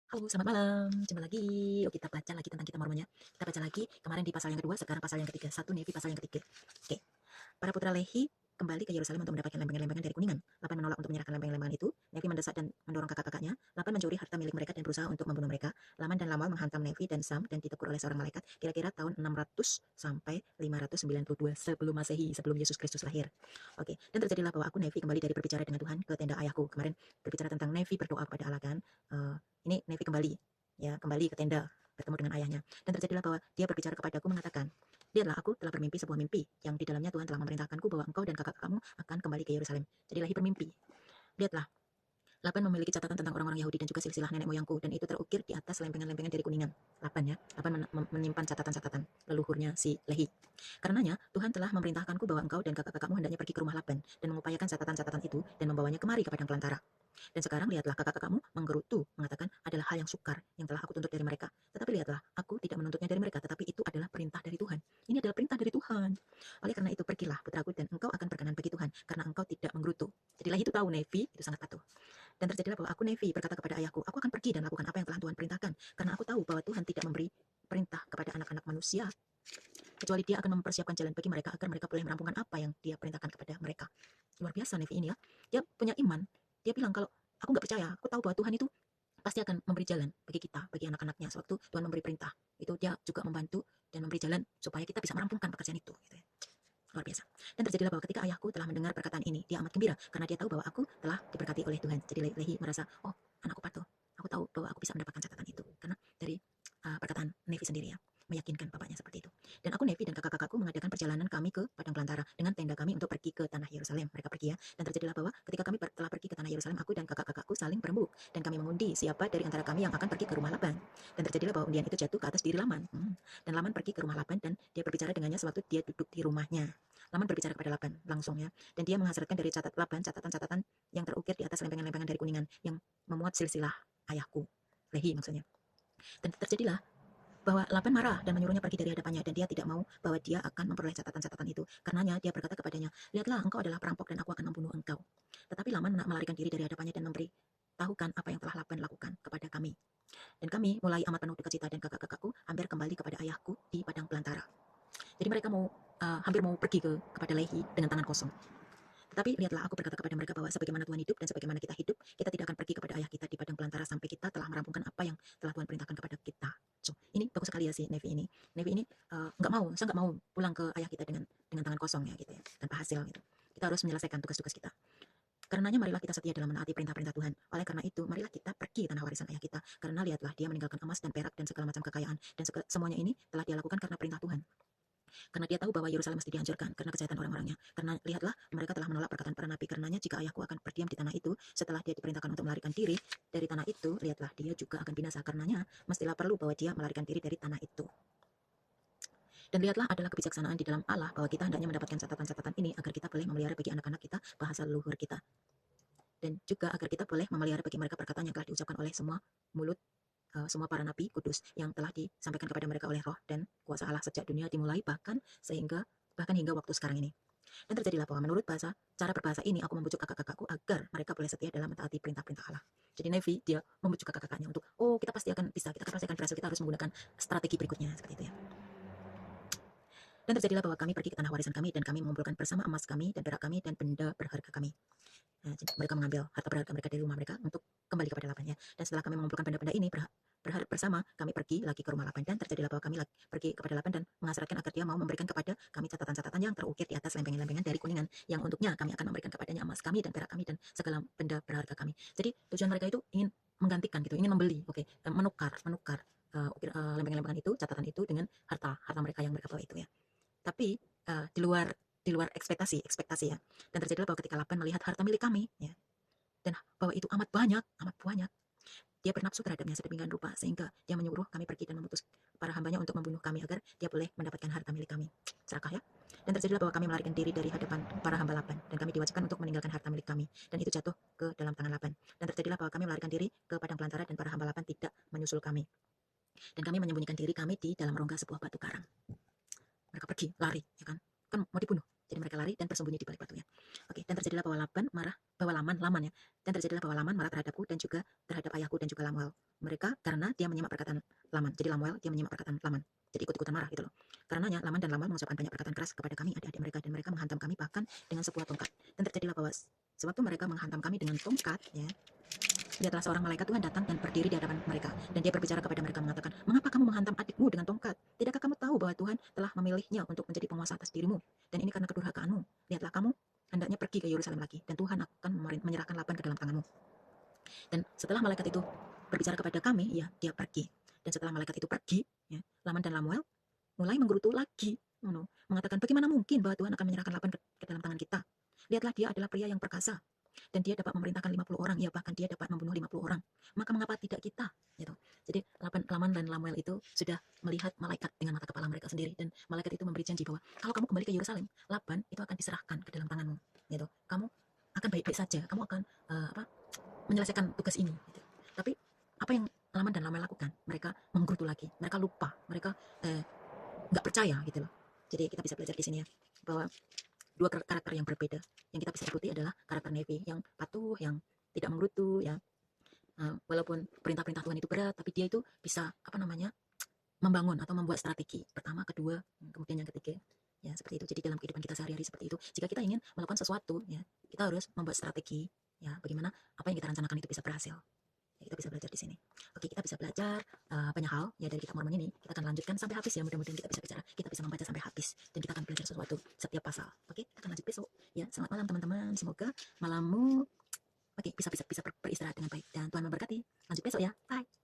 Halo, selamat malam. Jumpa lagi. Yuk kita baca lagi tentang kitab Mormon ya. Kita baca lagi kemarin di pasal yang kedua, sekarang pasal yang ketiga. Satu Nefi pasal yang ketiga. Oke. Para putra Lehi kembali ke Yerusalem untuk mendapatkan lempengan-lempengan dari Kuningan. 8 menolak untuk menyerahkan lempengan-lempengan itu. Nefi mendesak dan mendorong kakak-kakaknya. 8 mencuri harta milik mereka dan berusaha untuk membunuh mereka. Laman dan Lamal menghantam Nefi dan Sam dan ditegur oleh seorang malaikat kira-kira tahun 600 sampai 592 sebelum Masehi, sebelum Yesus Kristus lahir. Oke, dan terjadilah bahwa aku Nefi kembali dari berbicara dengan Tuhan ke tenda ayahku. Kemarin berbicara tentang Nefi berdoa kepada Allah kan. Ini Nefi kembali ya, kembali ke tenda bertemu dengan ayahnya. Dan terjadilah bahwa dia berbicara kepadaku mengatakan, lihatlah aku telah bermimpi sebuah mimpi yang di dalamnya Tuhan telah memerintahkanku bahwa engkau dan kakak-kakakmu akan kembali ke Yerusalem. Jadi Lehi bermimpi. Lihatlah, Laban memiliki catatan tentang orang-orang Yahudi dan juga silsilah nenek moyangku, dan itu terukir di atas lempengan-lempengan dari Kuningan. Laban ya, Laban menyimpan catatan-catatan leluhurnya si Lehi. Karenanya, Tuhan telah memerintahkanku bahwa engkau dan kakak-kakakmu hendaknya pergi ke rumah Laban dan mengupayakan catatan-catatan itu dan membawanya kemari ke padang pelantara. Dan sekarang lihatlah, kakak-kakakmu menggerutu, mengatakan adalah hal yang sukar yang telah aku tuntut dari mereka. Tetapi lihatlah, aku tidak menuntutnya dari mereka, tetapi itu adalah perintah dari Tuhan. Ini adalah perintah dari Tuhan. Oleh karena itu, pergilah putraku, dan engkau akan berkenan bagi Tuhan, karena engkau tidak menggerutu. Jadi Lehi itu tahu Nefi itu sangat patuh. Dan terjadilah bahwa aku Nefi berkata kepada ayahku, aku akan pergi dan lakukan apa yang telah Tuhan perintahkan, karena aku tahu bahwa Tuhan tidak memberi perintah kepada anak-anak manusia, kecuali dia akan mempersiapkan jalan bagi mereka agar mereka boleh merampungkan apa yang dia perintahkan kepada mereka. Luar biasa Nefi ini ya. Dia punya iman. Dia bilang kalau aku nggak percaya, aku tahu bahwa Tuhan itu pasti akan memberi jalan bagi kita, bagi anak-anaknya. Sewaktu Tuhan memberi perintah, itu dia juga membantu dan memberi jalan supaya kita bisa merampungkan pekerjaan itu. Gitu ya. Luar biasa. Dan terjadilah bahwa ketika ayahku telah mendengar perkataan ini, dia amat gembira karena dia tahu bahwa aku telah diberkati oleh Tuhan. Jadi Lehi merasa, oh anakku patuh. Aku tahu bahwa aku bisa mendapatkan catatan itu karena dari perkataan Nevi sendiri ya, meyakinkan bapaknya seperti itu. Dan aku Nevi dan kakak-kakakku mengadakan perjalanan kami ke padang belantara dengan tenda kami untuk pergi ke tanah Yerusalem. Mereka pergi ya. Dan terjadilah bahwa ketika kami telah pergi ke tanah Yerusalem, aku dan kakak-kakakku saling berembuk dan kami mengundi siapa dari antara kami yang akan pergi ke rumah Laban. Dan terjadilah bahwa undian itu jatuh ke atas diri Laman. Dan Laman pergi ke rumah Laban dan dia berbicara dengannya sewaktu dia duduk di rumahnya. Laman berbicara kepada Laban langsung ya. Dan dia menghasilkan dari Laban catatan-catatan yang terukir di atas lempengan-lempengan dari Kuningan yang memuat silsilah ayahku. Lehi maksudnya. Dan terjadilah bahwa Laban marah dan menyuruhnya pergi dari hadapannya, dan dia tidak mau bahwa dia akan memperoleh catatan-catatan itu. Karenanya dia berkata kepadanya, lihatlah engkau adalah perampok dan aku akan membunuh engkau. Tetapi Laman melarikan diri dari hadapannya dan memberi tahukan apa yang telah Laban lakukan kepada kami. Dan kami mulai amat penuh duka cita dan kakak-kakakku hampir kembali kepada ayahku di padang belantara. Jadi mereka hampir mau pergi kepada Lehi dengan tangan kosong. Tetapi lihatlah, aku berkata kepada mereka bahwa sebagaimana Tuhan hidup dan sebagaimana kita hidup, kita tidak akan pergi kepada ayah kita di padang belantara sampai kita telah merampungkan apa yang telah Tuhan perintahkan kepada kita. So, ini bagus sekali ya si Nevi ini. Nevi ini nggak mau, saya nggak mau pulang ke ayah kita dengan tangan kosong ya gitu ya, tanpa hasil gitu. Kita harus menyelesaikan tugas-tugas kita. Karenanya marilah kita setia dalam menaati perintah-perintah Tuhan. Oleh karena itu, marilah kita pergi tanah warisan ayah kita. Karena lihatlah, dia meninggalkan emas dan perak dan segala macam kekayaan. Dan semuanya ini telah dia lakukan karena perintah Tuhan. Karena dia tahu bahwa Yerusalem mesti dihancurkan karena kejahatan orang-orangnya. Karena lihatlah, mereka telah menolak perkataan para nabi. Karenanya jika ayahku akan berdiam di tanah itu, setelah dia diperintahkan untuk melarikan diri dari tanah itu, lihatlah, dia juga akan binasa. Karenanya mestilah perlu bahwa dia melarikan diri dari tanah itu. Dan lihatlah, adalah kebijaksanaan di dalam Allah bahwa kita hendaknya mendapatkan catatan-catatan ini agar kita boleh memelihara bagi anak-anak kita bahasa leluhur kita. Dan juga agar kita boleh memelihara bagi mereka perkataan yang telah diucapkan oleh semua mulut, semua para nabi kudus yang telah disampaikan kepada mereka oleh roh dan kuasa Allah sejak dunia dimulai bahkan hingga waktu sekarang ini. Dan terjadilah bahwa menurut cara berbahasa ini aku membujuk kakak-kakakku agar mereka boleh setia dalam mentaati perintah-perintah Allah. Jadi Nevi dia membujuk kakak-kakaknya untuk, oh kita pasti akan bisa, kita pasti akan berhasil, kita harus menggunakan strategi berikutnya seperti itu ya. Dan terjadilah bahwa kami pergi ke tanah warisan kami dan kami mengumpulkan bersama emas kami dan perak kami dan benda berharga kami. Nah, mereka mengambil harta berharga mereka dari rumah mereka untuk kembali kepada Laban ya. Dan setelah kami mengumpulkan benda-benda ini berharap bersama, kami pergi lagi ke rumah Laban. Dan terjadilah bahwa kami pergi kepada Laban dan mengasyaratkan agar dia mau memberikan kepada kami catatan-catatan yang terukir di atas lempengan-lempengan dari Kuningan, yang untuknya kami akan memberikan kepadanya emas kami dan perak kami dan segala benda berharga kami. Jadi tujuan mereka itu ingin menggantikan gitu, ingin membeli, menukar lempengan-lempengan itu, catatan itu dengan harta mereka yang mereka bawa itu ya. Tapi di luar ekspektasi ya. Dan terjadilah bahwa ketika Laban melihat harta milik kami ya, dan bahwa itu amat banyak, dia bernafsu terhadapnya sedemikian rupa sehingga dia menyuruh kami pergi dan memutus para hambanya untuk membunuh kami agar dia boleh mendapatkan harta milik kami. Serakah ya. Dan terjadilah bahwa kami melarikan diri dari hadapan para hamba Laban dan kami diwajibkan untuk meninggalkan harta milik kami, dan itu jatuh ke dalam tangan Laban. Dan terjadilah bahwa kami melarikan diri ke padang belantara dan para hamba Laban tidak menyusul kami. Dan kami menyembunyikan diri kami di dalam rongga sebuah batu karang. Mereka pergi, lari, ya kan? Kan mau dibunuh. Jadi mereka lari dan bersembunyi di balik batu ya. Oke, dan terjadilah Laman ya. Dan terjadilah bahwa Laman marah terhadapku dan juga terhadap ayahku dan juga Lamuel. Mereka karena dia menyimak perkataan Laman. Jadi Lamuel dia menyimak perkataan Laman. Jadi ikut-ikutan marah gitu loh. Karenanya Laman dan Lamuel mengucapkan banyak perkataan keras kepada kami adik-adik mereka dan mereka menghantam kami bahkan dengan sebuah tongkat. Dan terjadilah bahwa sewaktu mereka menghantam kami dengan tongkat ya, lihatlah seorang malaikat Tuhan datang dan berdiri di hadapan mereka. Dan dia berbicara kepada mereka mengatakan, mengapa kamu menghantam adikmu dengan tongkat? Tidakkah kamu tahu bahwa Tuhan telah memilihnya untuk menjadi penguasa atas dirimu? Dan ini karena kedurhakaanmu. Lihatlah kamu hendaknya pergi ke Yerusalem lagi. Dan Tuhan akan menyerahkan Laban ke dalam tanganmu. Dan setelah malaikat itu berbicara kepada kami, ya dia pergi. Dan setelah malaikat itu pergi, ya, Laman dan Lamuel mulai menggerutu lagi. Mengatakan, bagaimana mungkin bahwa Tuhan akan menyerahkan Laban ke dalam tangan kita? Lihatlah dia adalah pria yang perkasa. Dan dia dapat memerintahkan 50 orang, ya bahkan dia dapat membunuh 50 orang. Maka mengapa tidak kita? Gitu. Jadi Laman dan Lamuel itu sudah melihat malaikat dengan mata kepala mereka sendiri. Dan malaikat itu memberi janji bahwa kalau kamu kembali ke Yerusalem, Laban itu akan diserahkan ke dalam tanganmu. Gitu. Kamu akan baik-baik saja. Kamu akan menyelesaikan tugas ini. Gitu. Tapi apa yang Laman dan Lamuel lakukan? Mereka menggerutu lagi. Mereka lupa. Mereka nggak percaya gitu loh. Jadi kita bisa belajar di sini ya bahwa dua karakter yang berbeda yang kita bisa ikuti adalah karakter Nevi yang patuh, yang tidak menggerutu ya. Walaupun perintah-perintah Tuhan itu berat, tapi dia itu bisa membangun atau membuat strategi. Pertama, kedua, kemudian yang ketiga. Ya, seperti itu. Jadi dalam kehidupan kita sehari-hari seperti itu. Jika kita ingin melakukan sesuatu, ya, kita harus membuat strategi. Ya, bagaimana apa yang kita rencanakan itu bisa berhasil. Ya, kita bisa belajar di sini. Oke, kita bisa belajar banyak hal ya dari kitab Mormon ini. Kita akan lanjutkan sampai habis ya. Mudah-mudahan kita bisa bicara, kita bisa membaca sampai habis dan kita akan belajar sesuatu setiap pasal. Oke, kita akan lanjut besok. Ya, selamat malam teman-teman. Semoga malammu bisa beristirahat dengan baik dan Tuhan memberkati. Lanjut besok ya. Bye.